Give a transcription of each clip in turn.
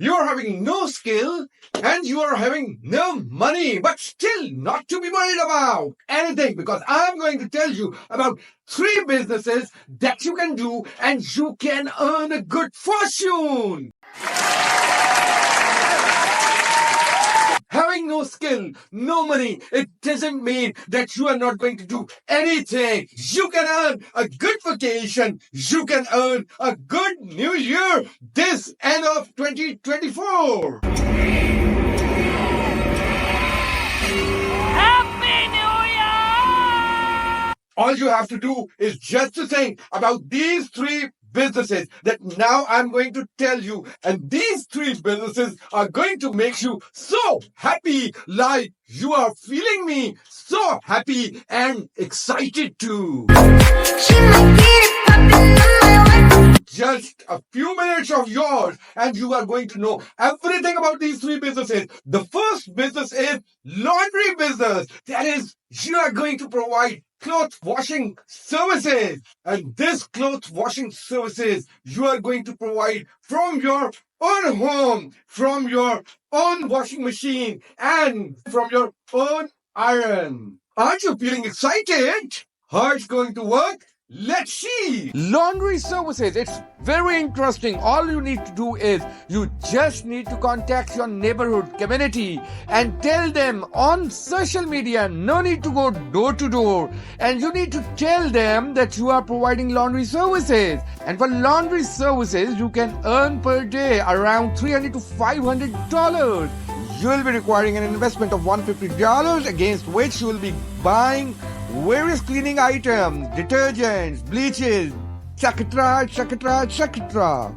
You are having no skill and you are having no money, but still not to be worried about anything, because I'm going to tell you about 3 businesses that you can do and you can earn a good fortune. Having no skill, no money, it doesn't mean that you are not going to do anything. You can earn a good vacation. You can earn a good new year this end of 2024. Happy New Year! All you have to do is just to think about these 3 businesses that now I'm going to tell you. And these 3 businesses are going to make you so happy, like you are feeling me, so happy and excited too. Just a few minutes of yours and you are going to know everything about these 3 businesses. The first business is laundry business. That is, you are going to provide clothes washing services. And this clothes washing services you are going to provide from your own home, from your own washing machine, and from your own iron. Aren't you feeling excited? How it's going to work? Let's see. Laundry services. It's very interesting. All you need to do is you just need to contact your neighborhood community and tell them on social media. No need to go door to door. And you need to tell them that you are providing laundry services. And for laundry services, you can earn per day around $300 to $500. You will be requiring an investment of $150, against which you will be buying various cleaning items, detergents, bleaches, etc., etc., etc.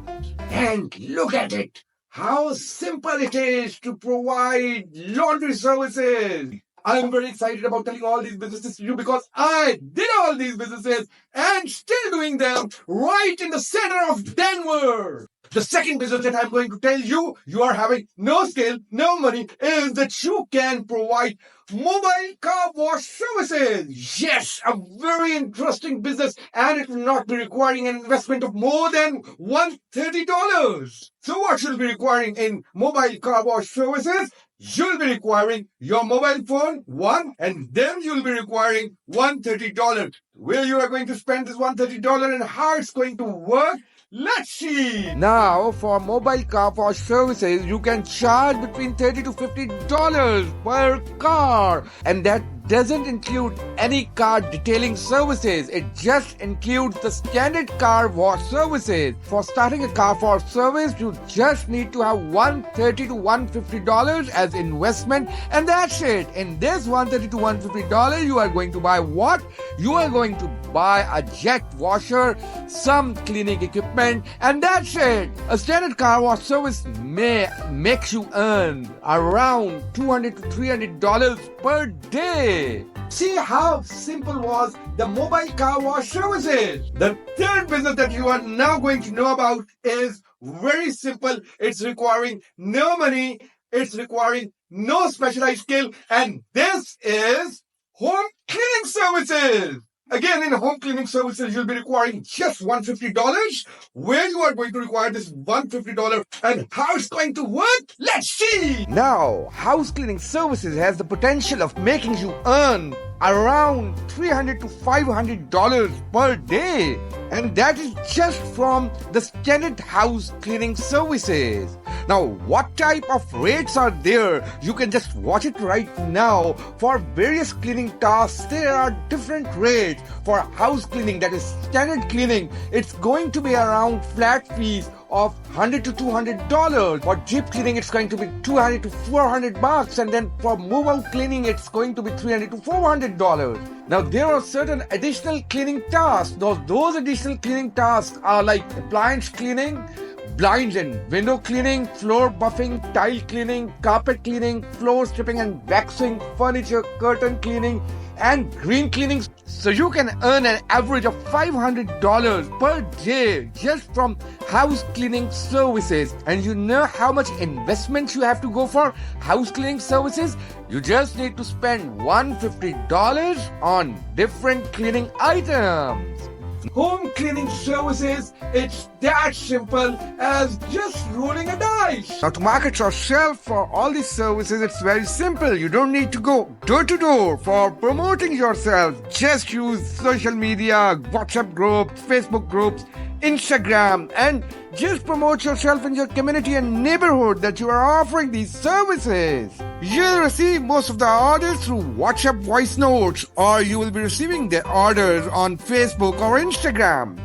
And look at it, how simple it is to provide laundry services. I'm very excited about telling all these businesses to you because I did all these businesses and still doing them right in the center of Denver. The second business that I'm going to tell you, you are having no skill, no money, is that you can provide mobile car wash services. Yes, a very interesting business, and it will not be requiring an investment of more than $130. So what you'll be requiring in mobile car wash services? You'll be requiring your mobile phone, one, and then you'll be requiring $130. Where you are going to spend this $130 and how it's going to work? Let's see. Now, for mobile car wash services, you can charge between $30 to $50 per car, and that doesn't include any car detailing services. It just includes the standard car wash services. For starting a car wash service, you just need to have $130 to $150 as investment, and that's it. In this $130 to $150, you are going to buy what? You are going to buy a jet washer, some cleaning equipment, and that's it. A standard car wash service makes you earn around $200 to $300 per day. See how simple was the mobile car wash services. The third business that you are now going to know about is very simple. It's requiring no money. It's requiring no specialized skill. And this is home cleaning services. Again, in home cleaning services, you'll be requiring just $150. Where you are going to require this $150 and how it's going to work? Let's see. Now, house cleaning services has the potential of making you earn around $300 to $500 per day. And that is just from the standard house cleaning services. Now, what type of rates are there? You can just watch it right now. For various cleaning tasks, there are different rates. For house cleaning, that is standard cleaning, it's going to be around flat fees of $100 to $200. For deep cleaning, it's going to be $200 to $400, and then for move-out cleaning, it's going to be $300 to $400. Now, there are certain additional cleaning tasks. Those additional cleaning tasks are like appliance cleaning, blinds and window cleaning, floor buffing, tile cleaning, carpet cleaning, floor stripping and waxing, furniture, curtain cleaning, and green cleaning. So you can earn an average of $500 per day just from house cleaning services. And you know how much investment you have to go for house cleaning services? You just need to spend $150 on different cleaning items. Home cleaning services, it's that simple as just rolling a dice. Now to market yourself for all these services, it's very simple. You don't need to go door to door for promoting yourself. Just use social media, WhatsApp groups, Facebook groups, Instagram, and just promote yourself in your community and neighborhood that you are offering these services. You'll receive most of the orders through WhatsApp voice notes, or you will be receiving the orders on Facebook or Instagram.